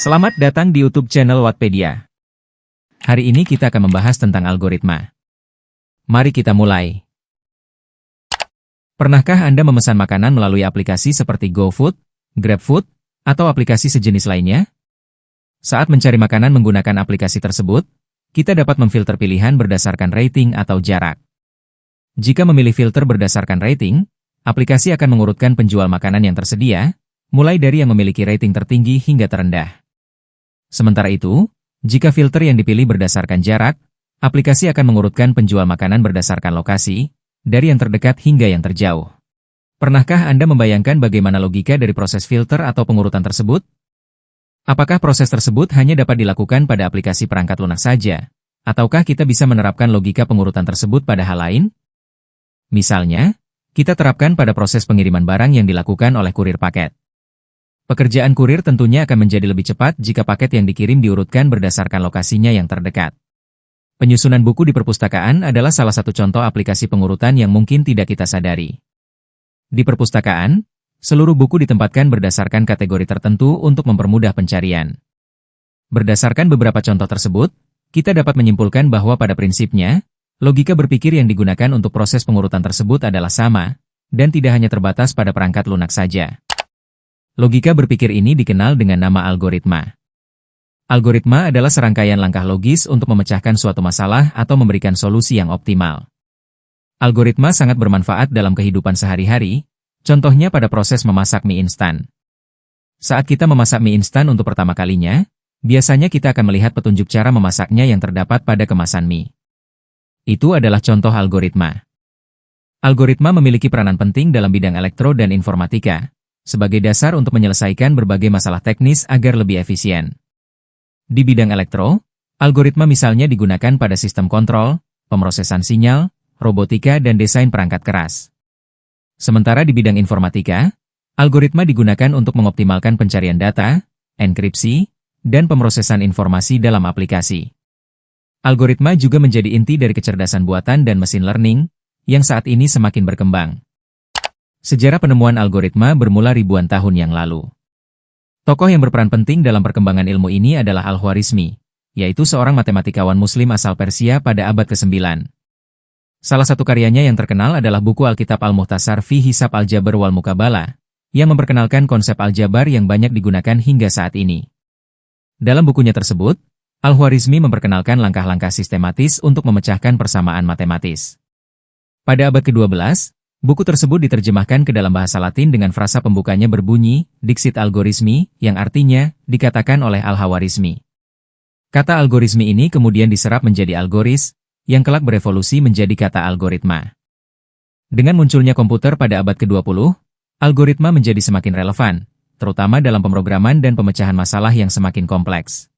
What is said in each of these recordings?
Selamat datang di YouTube channel Wattpedia. Hari ini kita akan membahas tentang algoritma. Mari kita mulai. Pernahkah Anda memesan makanan melalui aplikasi seperti GoFood, GrabFood, atau aplikasi sejenis lainnya? Saat mencari makanan menggunakan aplikasi tersebut, kita dapat memfilter pilihan berdasarkan rating atau jarak. Jika memilih filter berdasarkan rating, aplikasi akan mengurutkan penjual makanan yang tersedia, mulai dari yang memiliki rating tertinggi hingga terendah. Sementara itu, jika filter yang dipilih berdasarkan jarak, aplikasi akan mengurutkan penjual makanan berdasarkan lokasi, dari yang terdekat hingga yang terjauh. Pernahkah Anda membayangkan bagaimana logika dari proses filter atau pengurutan tersebut? Apakah proses tersebut hanya dapat dilakukan pada aplikasi perangkat lunak saja? Ataukah kita bisa menerapkan logika pengurutan tersebut pada hal lain? Misalnya, kita terapkan pada proses pengiriman barang yang dilakukan oleh kurir paket. Pekerjaan kurir tentunya akan menjadi lebih cepat jika paket yang dikirim diurutkan berdasarkan lokasinya yang terdekat. Penyusunan buku di perpustakaan adalah salah satu contoh aplikasi pengurutan yang mungkin tidak kita sadari. Di perpustakaan, seluruh buku ditempatkan berdasarkan kategori tertentu untuk mempermudah pencarian. Berdasarkan beberapa contoh tersebut, kita dapat menyimpulkan bahwa pada prinsipnya, logika berpikir yang digunakan untuk proses pengurutan tersebut adalah sama, dan tidak hanya terbatas pada perangkat lunak saja. Logika berpikir ini dikenal dengan nama algoritma. Algoritma adalah serangkaian langkah logis untuk memecahkan suatu masalah atau memberikan solusi yang optimal. Algoritma sangat bermanfaat dalam kehidupan sehari-hari, contohnya pada proses memasak mie instan. Saat kita memasak mie instan untuk pertama kalinya, biasanya kita akan melihat petunjuk cara memasaknya yang terdapat pada kemasan mie. Itu adalah contoh algoritma. Algoritma memiliki peranan penting dalam bidang elektro dan informatika, sebagai dasar untuk menyelesaikan berbagai masalah teknis agar lebih efisien. Di bidang elektro, algoritma misalnya digunakan pada sistem kontrol, pemrosesan sinyal, robotika dan desain perangkat keras. Sementara di bidang informatika, algoritma digunakan untuk mengoptimalkan pencarian data, enkripsi, dan pemrosesan informasi dalam aplikasi. Algoritma juga menjadi inti dari kecerdasan buatan dan mesin learning, yang saat ini semakin berkembang. Sejarah penemuan algoritma bermula ribuan tahun yang lalu. Tokoh yang berperan penting dalam perkembangan ilmu ini adalah Al-Khwarizmi, yaitu seorang matematikawan Muslim asal Persia pada abad ke-9. Salah satu karyanya yang terkenal adalah buku Alkitab Al-Mukhtasar fi Hisab Al-Jabr wal Muqabalah, yang memperkenalkan konsep aljabar yang banyak digunakan hingga saat ini. Dalam bukunya tersebut, Al-Khwarizmi memperkenalkan langkah-langkah sistematis untuk memecahkan persamaan matematis. Pada abad ke-12, buku tersebut diterjemahkan ke dalam bahasa Latin dengan frasa pembukanya berbunyi, Dixit Algorismi, yang artinya, dikatakan oleh Al-Khwarizmi. Kata algorismi ini kemudian diserap menjadi algoris, yang kelak berevolusi menjadi kata algoritma. Dengan munculnya komputer pada abad ke-20, algoritma menjadi semakin relevan, terutama dalam pemrograman dan pemecahan masalah yang semakin kompleks.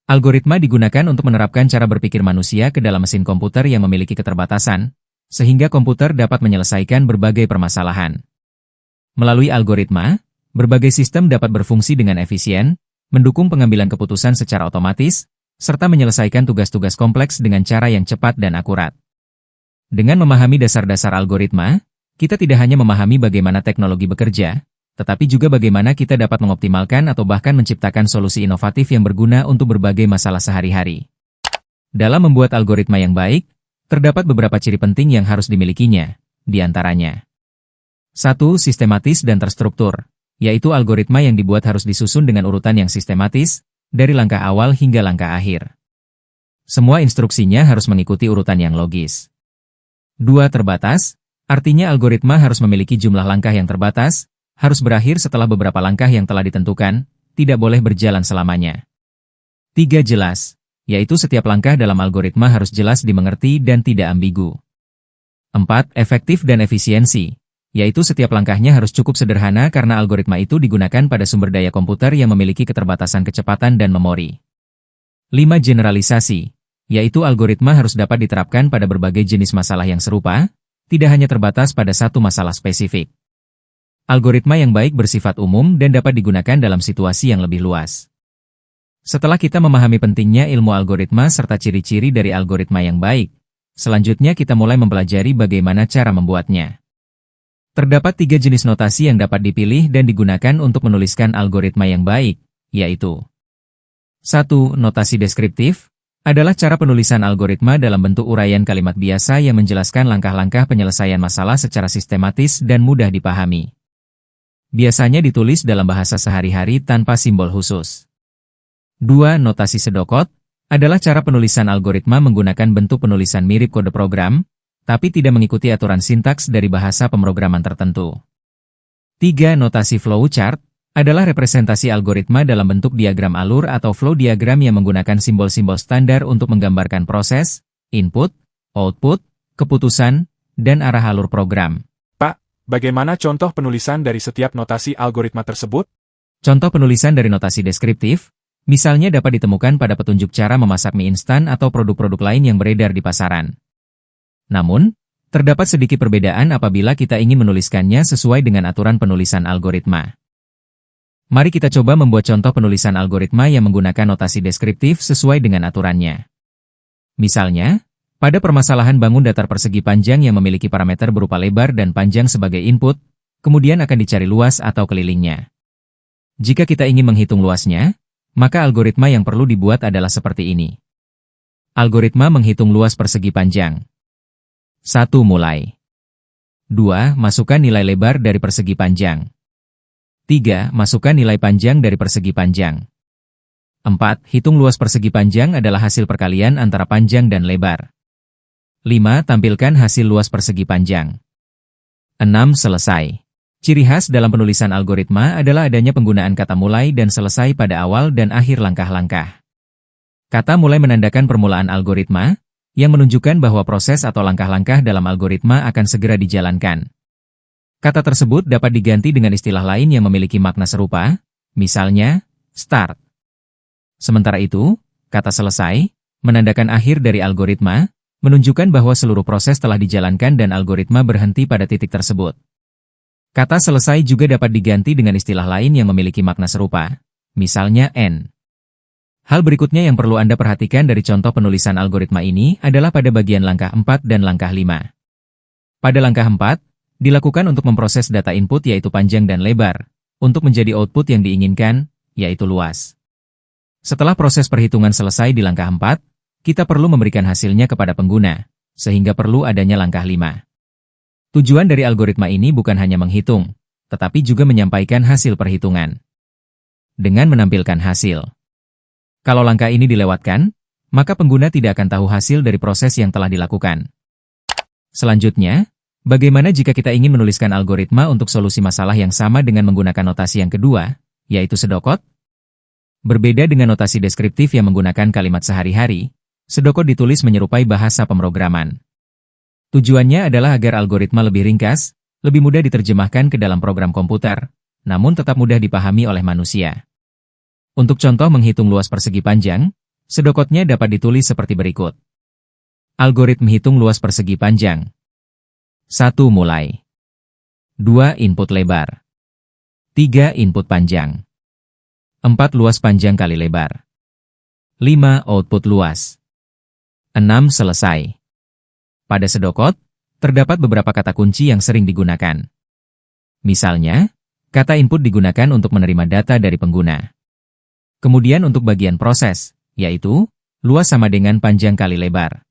Algoritma digunakan untuk menerapkan cara berpikir manusia ke dalam mesin komputer yang memiliki keterbatasan, sehingga komputer dapat menyelesaikan berbagai permasalahan. Melalui algoritma, berbagai sistem dapat berfungsi dengan efisien, mendukung pengambilan keputusan secara otomatis, serta menyelesaikan tugas-tugas kompleks dengan cara yang cepat dan akurat. Dengan memahami dasar-dasar algoritma, kita tidak hanya memahami bagaimana teknologi bekerja, tetapi juga bagaimana kita dapat mengoptimalkan atau bahkan menciptakan solusi inovatif yang berguna untuk berbagai masalah sehari-hari. Dalam membuat algoritma yang baik, terdapat beberapa ciri penting yang harus dimilikinya, di antaranya. 1. Sistematis dan terstruktur, yaitu algoritma yang dibuat harus disusun dengan urutan yang sistematis, dari langkah awal hingga langkah akhir. Semua instruksinya harus mengikuti urutan yang logis. 2. Terbatas, artinya algoritma harus memiliki jumlah langkah yang terbatas, harus berakhir setelah beberapa langkah yang telah ditentukan, tidak boleh berjalan selamanya. 3. Jelas, yaitu setiap langkah dalam algoritma harus jelas dimengerti dan tidak ambigu. 4. Efektif dan efisiensi, yaitu setiap langkahnya harus cukup sederhana karena algoritma itu digunakan pada sumber daya komputer yang memiliki keterbatasan kecepatan dan memori. 5. Generalisasi, yaitu algoritma harus dapat diterapkan pada berbagai jenis masalah yang serupa, tidak hanya terbatas pada satu masalah spesifik. Algoritma yang baik bersifat umum dan dapat digunakan dalam situasi yang lebih luas. Setelah kita memahami pentingnya ilmu algoritma serta ciri-ciri dari algoritma yang baik, selanjutnya kita mulai mempelajari bagaimana cara membuatnya. Terdapat 3 jenis notasi yang dapat dipilih dan digunakan untuk menuliskan algoritma yang baik, yaitu 1. Notasi deskriptif adalah cara penulisan algoritma dalam bentuk uraian kalimat biasa yang menjelaskan langkah-langkah penyelesaian masalah secara sistematis dan mudah dipahami. Biasanya ditulis dalam bahasa sehari-hari tanpa simbol khusus. 2. Notasi sedokot adalah cara penulisan algoritma menggunakan bentuk penulisan mirip kode program, tapi tidak mengikuti aturan sintaks dari bahasa pemrograman tertentu. 3. Notasi flowchart adalah representasi algoritma dalam bentuk diagram alur atau flow diagram yang menggunakan simbol-simbol standar untuk menggambarkan proses, input, output, keputusan, dan arah alur program. Pak, bagaimana contoh penulisan dari setiap notasi algoritma tersebut? Contoh penulisan dari notasi deskriptif, misalnya dapat ditemukan pada petunjuk cara memasak mie instan atau produk-produk lain yang beredar di pasaran. Namun, terdapat sedikit perbedaan apabila kita ingin menuliskannya sesuai dengan aturan penulisan algoritma. Mari kita coba membuat contoh penulisan algoritma yang menggunakan notasi deskriptif sesuai dengan aturannya. Misalnya, pada permasalahan bangun datar persegi panjang yang memiliki parameter berupa lebar dan panjang sebagai input, kemudian akan dicari luas atau kelilingnya. Jika kita ingin menghitung luasnya, maka algoritma yang perlu dibuat adalah seperti ini. Algoritma menghitung luas persegi panjang. 1. Mulai. 2. Masukkan nilai lebar dari persegi panjang. 3. Masukkan nilai panjang dari persegi panjang. 4. Hitung luas persegi panjang adalah hasil perkalian antara panjang dan lebar. 5. Tampilkan hasil luas persegi panjang. 6. Selesai. Ciri khas dalam penulisan algoritma adalah adanya penggunaan kata mulai dan selesai pada awal dan akhir langkah-langkah. Kata mulai menandakan permulaan algoritma, yang menunjukkan bahwa proses atau langkah-langkah dalam algoritma akan segera dijalankan. Kata tersebut dapat diganti dengan istilah lain yang memiliki makna serupa, misalnya, start. Sementara itu, kata selesai, menandakan akhir dari algoritma, menunjukkan bahwa seluruh proses telah dijalankan dan algoritma berhenti pada titik tersebut. Kata selesai juga dapat diganti dengan istilah lain yang memiliki makna serupa, misalnya end. Hal berikutnya yang perlu Anda perhatikan dari contoh penulisan algoritma ini adalah pada bagian langkah 4 dan langkah 5. Pada langkah 4, dilakukan untuk memproses data input yaitu panjang dan lebar, untuk menjadi output yang diinginkan, yaitu luas. Setelah proses perhitungan selesai di langkah 4, kita perlu memberikan hasilnya kepada pengguna, sehingga perlu adanya langkah 5. Tujuan dari algoritma ini bukan hanya menghitung, tetapi juga menyampaikan hasil perhitungan. Dengan menampilkan hasil. Kalau langkah ini dilewatkan, maka pengguna tidak akan tahu hasil dari proses yang telah dilakukan. Selanjutnya, bagaimana jika kita ingin menuliskan algoritma untuk solusi masalah yang sama dengan menggunakan notasi yang kedua, yaitu sedokot? Berbeda dengan notasi deskriptif yang menggunakan kalimat sehari-hari, sedokot ditulis menyerupai bahasa pemrograman. Tujuannya adalah agar algoritma lebih ringkas, lebih mudah diterjemahkan ke dalam program komputer, namun tetap mudah dipahami oleh manusia. Untuk contoh menghitung luas persegi panjang, sedokotnya dapat ditulis seperti berikut. Algoritma hitung luas persegi panjang. 1. Mulai. 2. Input lebar. 3. Input panjang. 4. Luas panjang kali lebar. 5. Output luas. 6. Selesai. Pada sedokot, terdapat beberapa kata kunci yang sering digunakan. Misalnya, kata input digunakan untuk menerima data dari pengguna. Kemudian untuk bagian proses, yaitu, luas sama dengan panjang kali lebar.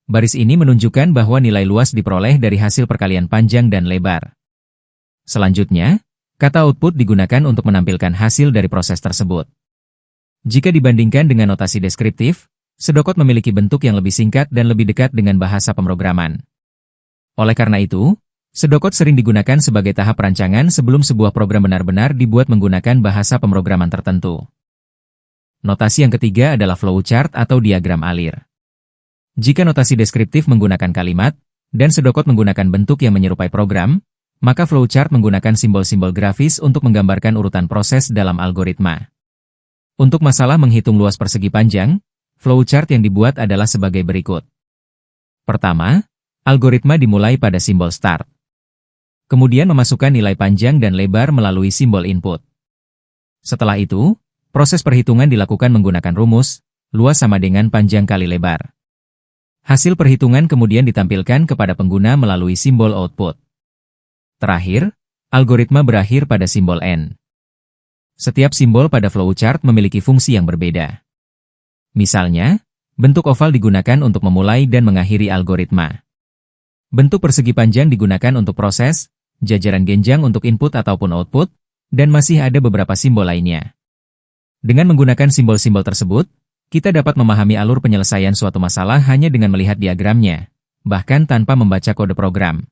Baris ini menunjukkan bahwa nilai luas diperoleh dari hasil perkalian panjang dan lebar. Selanjutnya, kata output digunakan untuk menampilkan hasil dari proses tersebut. Jika dibandingkan dengan notasi deskriptif, sedokot memiliki bentuk yang lebih singkat dan lebih dekat dengan bahasa pemrograman. Oleh karena itu, sedokot sering digunakan sebagai tahap perancangan sebelum sebuah program benar-benar dibuat menggunakan bahasa pemrograman tertentu. Notasi yang ketiga adalah flowchart atau diagram alir. Jika notasi deskriptif menggunakan kalimat, dan sedokot menggunakan bentuk yang menyerupai program, maka flowchart menggunakan simbol-simbol grafis untuk menggambarkan urutan proses dalam algoritma. Untuk masalah menghitung luas persegi panjang, flowchart yang dibuat adalah sebagai berikut. Pertama, algoritma dimulai pada simbol start. Kemudian memasukkan nilai panjang dan lebar melalui simbol input. Setelah itu, proses perhitungan dilakukan menggunakan rumus, luas sama dengan panjang kali lebar. Hasil perhitungan kemudian ditampilkan kepada pengguna melalui simbol output. Terakhir, algoritma berakhir pada simbol N. Setiap simbol pada flowchart memiliki fungsi yang berbeda. Misalnya, bentuk oval digunakan untuk memulai dan mengakhiri algoritma. Bentuk persegi panjang digunakan untuk proses, jajaran genjang untuk input ataupun output, dan masih ada beberapa simbol lainnya. Dengan menggunakan simbol-simbol tersebut, kita dapat memahami alur penyelesaian suatu masalah hanya dengan melihat diagramnya, bahkan tanpa membaca kode program.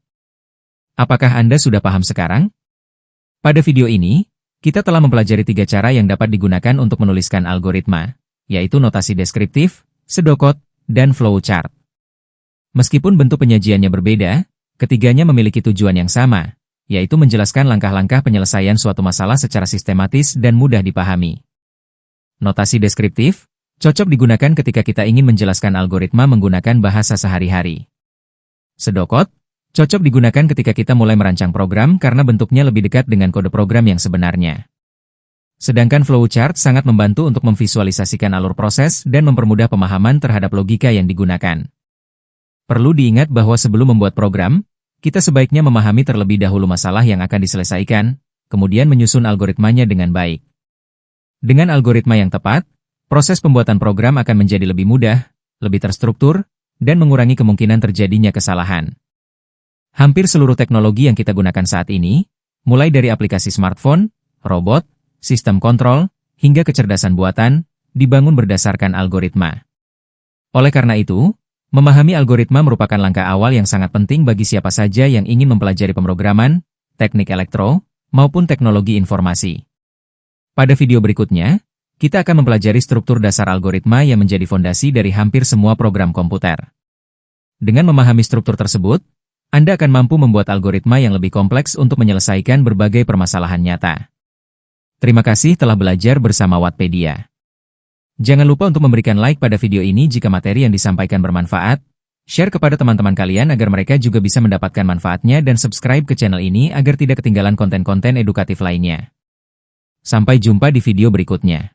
Apakah Anda sudah paham sekarang? Pada video ini, kita telah mempelajari 3 cara yang dapat digunakan untuk menuliskan algoritma, yaitu notasi deskriptif, sedokot, dan flowchart. Meskipun bentuk penyajiannya berbeda, ketiganya memiliki tujuan yang sama, yaitu menjelaskan langkah-langkah penyelesaian suatu masalah secara sistematis dan mudah dipahami. Notasi deskriptif cocok digunakan ketika kita ingin menjelaskan algoritma menggunakan bahasa sehari-hari. Sedokot cocok digunakan ketika kita mulai merancang program karena bentuknya lebih dekat dengan kode program yang sebenarnya. Sedangkan flowchart sangat membantu untuk memvisualisasikan alur proses dan mempermudah pemahaman terhadap logika yang digunakan. Perlu diingat bahwa sebelum membuat program, kita sebaiknya memahami terlebih dahulu masalah yang akan diselesaikan, kemudian menyusun algoritmanya dengan baik. Dengan algoritma yang tepat, proses pembuatan program akan menjadi lebih mudah, lebih terstruktur, dan mengurangi kemungkinan terjadinya kesalahan. Hampir seluruh teknologi yang kita gunakan saat ini, mulai dari aplikasi smartphone, robot, sistem kontrol, hingga kecerdasan buatan, dibangun berdasarkan algoritma. Oleh karena itu, memahami algoritma merupakan langkah awal yang sangat penting bagi siapa saja yang ingin mempelajari pemrograman, teknik elektro, maupun teknologi informasi. Pada video berikutnya, kita akan mempelajari struktur dasar algoritma yang menjadi fondasi dari hampir semua program komputer. Dengan memahami struktur tersebut, Anda akan mampu membuat algoritma yang lebih kompleks untuk menyelesaikan berbagai permasalahan nyata. Terima kasih telah belajar bersama Wattpedia. Jangan lupa untuk memberikan like pada video ini jika materi yang disampaikan bermanfaat, share kepada teman-teman kalian agar mereka juga bisa mendapatkan manfaatnya dan subscribe ke channel ini agar tidak ketinggalan konten-konten edukatif lainnya. Sampai jumpa di video berikutnya.